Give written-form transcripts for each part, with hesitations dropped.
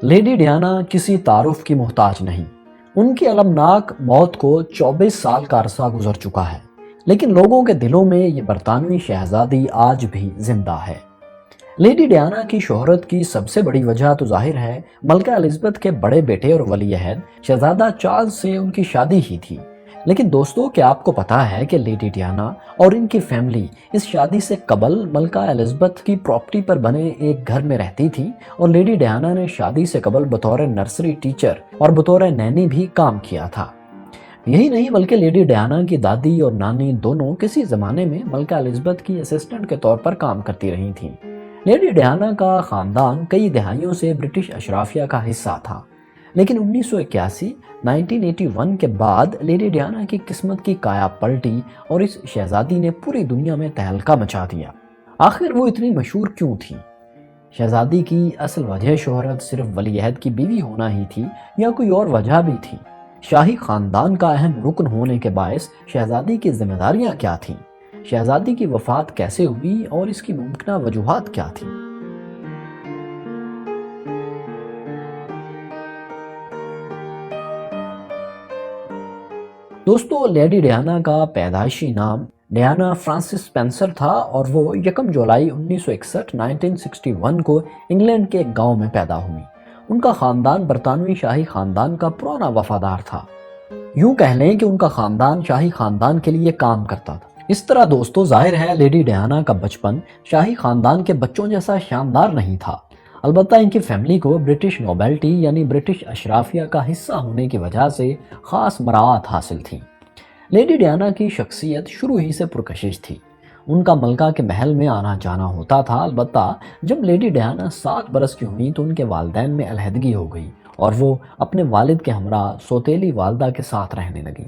Lady Diana کسی تعارف کی محتاج نہیں۔ ان کی المناک موت کو 24 سال کا عرصہ گزر چکا ہے، لیکن لوگوں کے دلوں میں یہ برطانوی شہزادی آج بھی زندہ ہے۔ لیڈی ڈیانا کی شہرت کی سب سے بڑی وجہ تو ظاہر ہے ملکہ الزبتھ کے بڑے بیٹے اور ولی عہد شہزادہ چارلز سے ان کی شادی ہی تھی۔ لیکن دوستو، کیا آپ کو پتا ہے کہ لیڈی ڈیانا اور ان کی فیملی اس شادی سے قبل ملکہ الزبتھ کی پراپرٹی پر بنے ایک گھر میں رہتی تھی، اور لیڈی ڈیانا نے شادی سے قبل بطور نرسری ٹیچر اور بطور نینی بھی کام کیا تھا۔ یہی نہیں بلکہ لیڈی ڈیانا کی دادی اور نانی دونوں کسی زمانے میں ملکہ الزبتھ کی اسسٹنٹ کے طور پر کام کرتی رہی تھیں۔ لیڈی ڈیانا کا خاندان کئی دہائیوں سے برٹش اشرافیہ کا حصہ تھا، لیکن 1981 کے بعد لیڈی ڈیانا کی قسمت کی کایا پلٹی اور اس شہزادی نے پوری دنیا میں تہلکہ مچا دیا۔ آخر وہ اتنی مشہور کیوں تھی؟ شہزادی کی اصل وجہ شہرت صرف ولی عہد کی بیوی ہونا ہی تھی یا کوئی اور وجہ بھی تھی؟ شاہی خاندان کا اہم رکن ہونے کے باعث شہزادی کی ذمہ داریاں کیا تھیں؟ شہزادی کی وفات کیسے ہوئی اور اس کی ممکنہ وجوہات کیا تھیں؟ دوستو، لیڈی ڈیانا کا پیدائشی نام ڈیانا فرانسس سپنسر تھا اور وہ 1 جولائی 1961 کو انگلینڈ کے ایک گاؤں میں پیدا ہوئی۔ ان کا خاندان برطانوی شاہی خاندان کا پرانا وفادار تھا۔ یوں کہہ لیں کہ ان کا خاندان شاہی خاندان کے لیے کام کرتا تھا۔ اس طرح دوستو، ظاہر ہے لیڈی ڈیانا کا بچپن شاہی خاندان کے بچوں جیسا شاندار نہیں تھا۔ البتہ ان کی فیملی کو برٹش نوبلٹی یعنی برٹش اشرافیہ کا حصہ ہونے کی وجہ سے خاص مراعات حاصل تھیں۔ لیڈی ڈیانا کی شخصیت شروع ہی سے پرکشش تھی۔ ان کا ملکہ کے محل میں آنا جانا ہوتا تھا، البتہ جب لیڈی ڈیانا 7 برس کی ہوئی تو ان کے والدین میں علیحدگی ہو گئی اور وہ اپنے والد کے ہمراہ سوتیلی والدہ کے ساتھ رہنے لگیں۔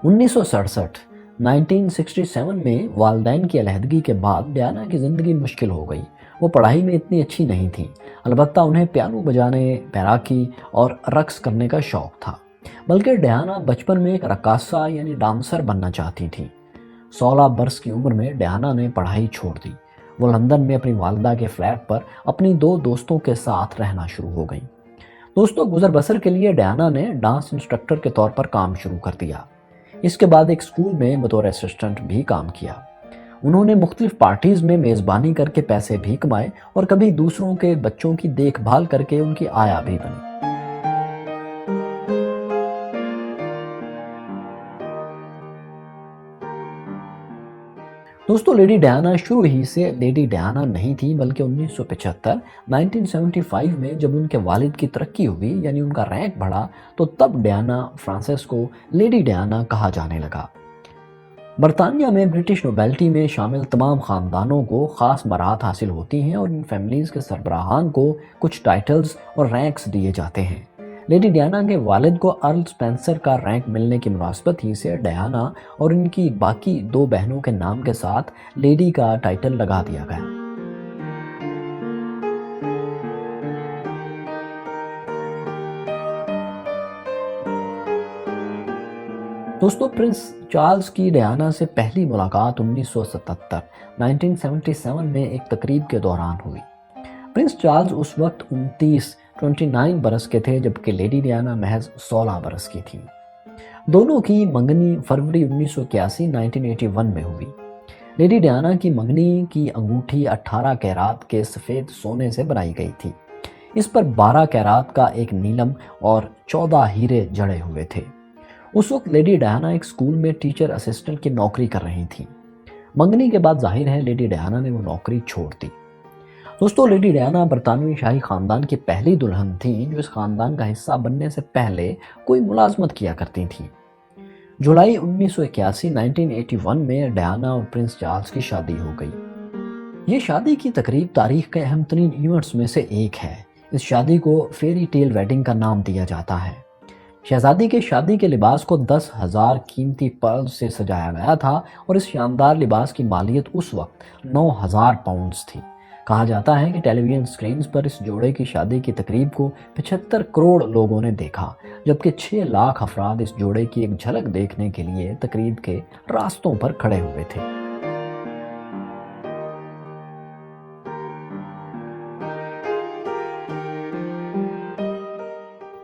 1967 میں والدین کی علیحدگی کے بعد ڈیانا کی زندگی مشکل ہو گئی۔ وہ پڑھائی میں اتنی اچھی نہیں تھیں، البتہ انہیں پیانو بجانے، تیراکی اور رقص کرنے کا شوق تھا۔ بلکہ ڈیانا بچپن میں ایک رقاصہ یعنی ڈانسر بننا چاہتی تھیں۔ 16 برس کی عمر میں ڈیانا نے پڑھائی چھوڑ دی۔ وہ لندن میں اپنی والدہ کے فلیٹ پر اپنی 2 دوستوں کے ساتھ رہنا شروع ہو گئیں۔ دوستوں، گزر بسر کے لیے ڈیانا نے ڈانس انسٹرکٹر کے طور پر کام شروع کر دیا۔ اس کے بعد ایک اسکول میں بطور اسسٹنٹ بھی کام کیا۔ انہوں نے مختلف پارٹیز میں میزبانی کر کے پیسے بھی کمائے اور کبھی دوسروں کے بچوں کی دیکھ بھال کر کے ان کی آیا بھی بنی۔ دوستو، لیڈی ڈیانا شروع ہی سے لیڈی ڈیانا نہیں تھی، بلکہ 1975 میں جب ان کے والد کی ترقی ہوئی یعنی ان کا رینک بڑھا تو تب ڈیانا فرانسس کو لیڈی ڈیانا کہا جانے لگا۔ برطانیہ میں برٹش نوبلٹی میں شامل تمام خاندانوں کو خاص مراعات حاصل ہوتی ہیں اور ان فیملیز کے سربراہان کو کچھ ٹائٹلز اور رینکس دیے جاتے ہیں۔ لیڈی ڈیانا کے والد کو ارل سپنسر کا رینک ملنے کی مناسبت ہی سے ڈیانا اور ان کی باقی 2 بہنوں کے نام کے ساتھ لیڈی کا ٹائٹل لگا دیا گیا۔ دوستو، پرنس چارلز کی ڈیانا سے پہلی ملاقات 1977 میں ایک تقریب کے دوران ہوئی۔ پرنس چارلز اس وقت 29 برس کے تھے، جبکہ لیڈی ڈیانا محض 16 برس کی تھیں۔ دونوں کی منگنی فروری 1981 میں ہوئی۔ لیڈی ڈیانا کی منگنی کی انگوٹھی 18 کیرات کے سفید سونے سے بنائی گئی تھی۔ اس پر 12 کیرات کا ایک نیلم اور 14 ہیرے جڑے ہوئے تھے۔ اس وقت لیڈی ڈیانا ایک اسکول میں ٹیچر اسسٹنٹ کی نوکری کر رہی تھیں۔ منگنی کے بعد ظاہر ہے لیڈی ڈیانا نے وہ نوکری چھوڑ دی۔ دوستو، لیڈی ڈیانا برطانوی شاہی خاندان کی پہلی دلہن تھیں جو اس خاندان کا حصہ بننے سے پہلے کوئی ملازمت کیا کرتی تھیں۔ جولائی 1981 میں ڈیانا اور پرنس چارلز کی شادی ہو گئی۔ یہ شادی کی تقریب تاریخ کے اہم ترین ایونٹس میں سے ایک ہے۔ اس شادی کو فیری ٹیل ویڈنگ کا نام دیا جاتا ہے۔ شہزادی کے شادی کے لباس کو 10,000 قیمتی پرلز سے سجایا گیا تھا اور اس شاندار لباس کی مالیت اس وقت 9,000 پاؤنڈز تھی۔ کہا جاتا ہے کہ ٹیلی ویژن سکرینز پر اس جوڑے کی شادی کی تقریب کو 75 کروڑ لوگوں نے دیکھا، جبکہ 6 لاکھ افراد اس جوڑے کی ایک جھلک دیکھنے کے لیے تقریب کے راستوں پر کھڑے ہوئے تھے۔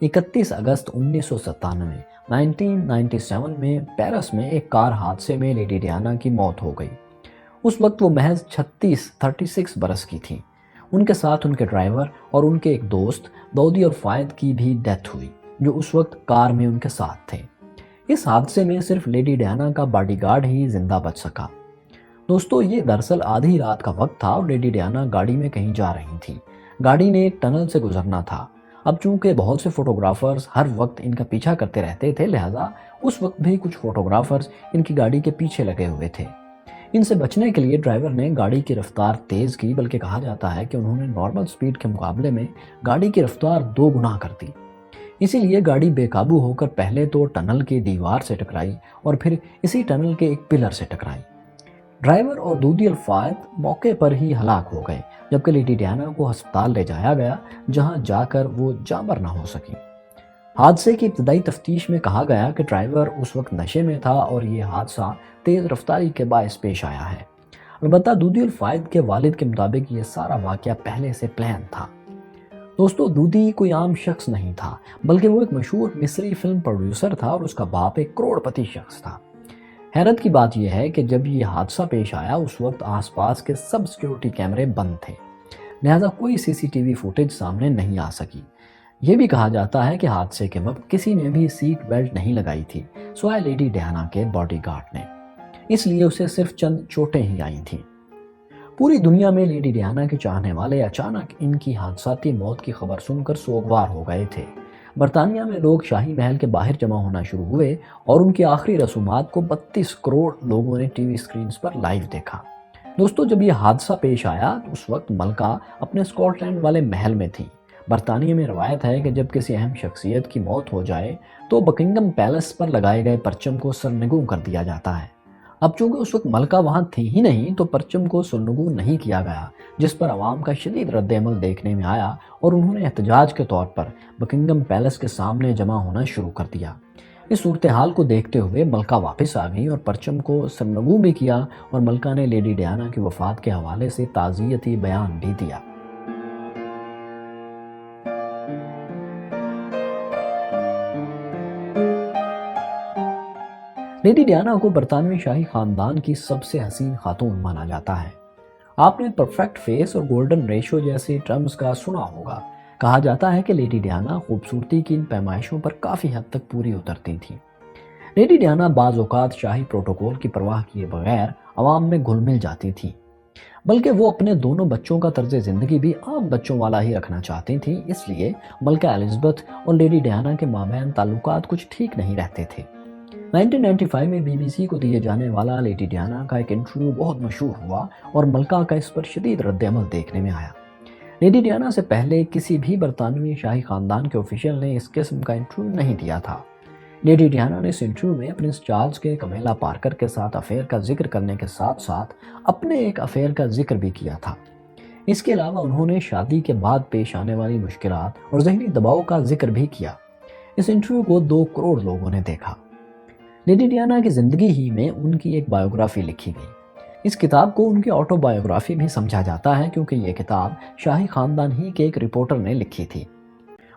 31 اگست 1997 میں پیرس میں ایک کار حادثے میں لیڈی ڈیانا کی موت ہو گئی۔ اس وقت وہ محض 36 برس کی تھیں۔ ان کے ساتھ ان کے ڈرائیور اور ان کے ایک دوست دودی اور فائد کی بھی ڈیتھ ہوئی، جو اس وقت کار میں ان کے ساتھ تھے۔ اس حادثے میں صرف لیڈی ڈیانا کا باڈی گارڈ ہی زندہ بچ سکا۔ دوستو، یہ دراصل آدھی رات کا وقت تھا اور لیڈی ڈیانا گاڑی میں کہیں جا رہی تھی۔ گاڑی نے ایک ٹنل سے گزرنا تھا۔ اب چونکہ بہت سے فوٹوگرافرز ہر وقت ان کا پیچھا کرتے رہتے تھے، لہٰذا اس وقت بھی کچھ فوٹوگرافرز ان کی گاڑی کے پیچھے لگے ہوئے تھے۔ ان سے بچنے کے لیے ڈرائیور نے گاڑی کی رفتار تیز کی، بلکہ کہا جاتا ہے کہ انہوں نے نارمل سپیڈ کے مقابلے میں گاڑی کی رفتار 2 گنا کر دی۔ اسی لیے گاڑی بے قابو ہو کر پہلے تو ٹنل کی دیوار سے ٹکرائی اور پھر اسی ٹنل کے ایک پلر سے ٹکرائی۔ ڈرائیور اور دودی الفائد موقع پر ہی ہلاک ہو گئے، جبکہ لیڈی ڈیانا کو ہسپتال لے جایا گیا، جہاں جا کر وہ جانبر نہ ہو سکی۔ حادثے کی ابتدائی تفتیش میں کہا گیا کہ ڈرائیور اس وقت نشے میں تھا اور یہ حادثہ تیز رفتاری کے باعث پیش آیا ہے۔ البتہ دودی الفائد کے والد کے مطابق یہ سارا واقعہ پہلے سے پلان تھا۔ دوستو، دودی کوئی عام شخص نہیں تھا، بلکہ وہ ایک مشہور مصری فلم پروڈیوسر تھا اور اس کا باپ ایک کروڑ پتی شخص تھا۔ حیرت کی بات یہ ہے کہ جب یہ حادثہ پیش آیا اس وقت آس پاس کے سب سیکیورٹی کیمرے بند تھے، لہٰذا کوئی CCTV فوٹیج سامنے نہیں آ سکی۔ یہ بھی کہا جاتا ہے کہ حادثے کے وقت کسی نے بھی سیٹ بیلٹ نہیں لگائی تھی سوائے لیڈی ڈیانا کے باڈی گارڈ نے، اس لیے اسے صرف چند چوٹیں ہی آئی تھیں۔ پوری دنیا میں لیڈی ڈیانا کے چاہنے والے اچانک ان کی حادثاتی موت کی خبر سن کر سوگوار ہو گئے تھے۔ برطانیہ میں لوگ شاہی محل کے باہر جمع ہونا شروع ہوئے اور ان کی آخری رسومات کو 32 کروڑ لوگوں نے ٹی وی سکرینز پر لائیو دیکھا۔ دوستو، جب یہ حادثہ پیش آیا اس وقت ملکہ اپنے اسکاٹ لینڈ والے محل میں تھی۔ برطانیہ میں روایت ہے کہ جب کسی اہم شخصیت کی موت ہو جائے تو بکنگم پیلس پر لگائے گئے پرچم کو سرنگوں کر دیا جاتا ہے۔ اب چونکہ اس وقت ملکہ وہاں تھی ہی نہیں تو پرچم کو سرنگوں نہیں کیا گیا، جس پر عوام کا شدید رد عمل دیکھنے میں آیا اور انہوں نے احتجاج کے طور پر بکنگم پیلس کے سامنے جمع ہونا شروع کر دیا۔ اس صورتحال کو دیکھتے ہوئے ملکہ واپس آ گئی اور پرچم کو سرنگوں بھی کیا، اور ملکہ نے لیڈی ڈیانا کی وفات کے حوالے سے تعزیتی بیان بھی دیا۔ لیڈی ڈیانا کو برطانوی شاہی خاندان کی سب سے حسین خاتون مانا جاتا ہے۔ آپ نے پرفیکٹ فیس اور گولڈن ریشو جیسی ٹرمز کا سنا ہوگا۔ کہا جاتا ہے کہ لیڈی ڈیانا خوبصورتی کی ان پیمائشوں پر کافی حد تک پوری اترتی تھیں۔ لیڈی ڈیانا بعض اوقات شاہی پروٹوکول کی پرواہ کیے بغیر عوام میں گھل مل جاتی تھیں، بلکہ وہ اپنے دونوں بچوں کا طرز زندگی بھی عام بچوں والا ہی رکھنا چاہتی تھیں، اس لیے ملکہ الزبتھ اور لیڈی ڈیانا کے مابین تعلقات کچھ ٹھیک نہیں رہتے تھے۔ 1995 میں BBC کو دیے جانے والا لیڈی ڈیانا کا ایک انٹرویو بہت مشہور ہوا اور ملکہ کا اس پر شدید رد عمل دیکھنے میں آیا۔ لیڈی ڈیانا سے پہلے کسی بھی برطانوی شاہی خاندان کے آفیشل نے اس قسم کا انٹرویو نہیں دیا تھا۔ لیڈی ڈیانا نے اس انٹرویو میں پرنس چارلز کے کمیلا پارکر کے ساتھ افیئر کا ذکر کرنے کے ساتھ ساتھ اپنے ایک افیئر کا ذکر بھی کیا تھا۔ اس کے علاوہ انہوں نے شادی کے بعد پیش آنے والی مشکلات اور ذہنی دباؤ کا ذکر بھی کیا۔ اس انٹرویو کو 2 کروڑ لوگوں نے دیکھا۔ لیڈی ڈیانا کی زندگی ہی میں ان کی ایک بائیوگرافی لکھی گئی۔ اس کتاب کو ان کی آٹو بائیوگرافی بھی سمجھا جاتا ہے کیونکہ یہ کتاب شاہی خاندان ہی کے ایک رپورٹر نے لکھی تھی۔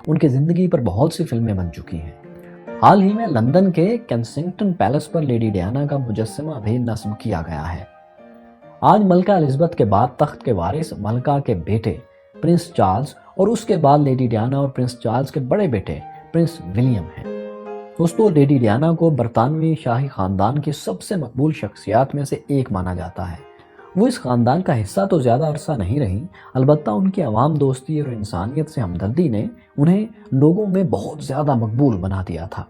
ان کی زندگی پر بہت سی فلمیں بن چکی ہیں۔ حال ہی میں لندن کے کینسنگٹن پیلس پر لیڈی ڈیانا کا مجسمہ بھی نصب کیا گیا ہے۔ آج ملکہ الزبتھ کے بعد تخت کے وارث ملکہ کے بیٹے پرنس چارلز اور اس کے بعد لیڈی ڈیانا اور پرنس چارلز کے بڑے بیٹے پرنس ولیم ہیں۔ دوستو، لیڈی ڈیانا کو برطانوی شاہی خاندان کی سب سے مقبول شخصیات میں سے ایک مانا جاتا ہے۔ وہ اس خاندان کا حصہ تو زیادہ عرصہ نہیں رہی، البتہ ان کی عوام دوستی اور انسانیت سے ہمدردی نے انہیں لوگوں میں بہت زیادہ مقبول بنا دیا تھا۔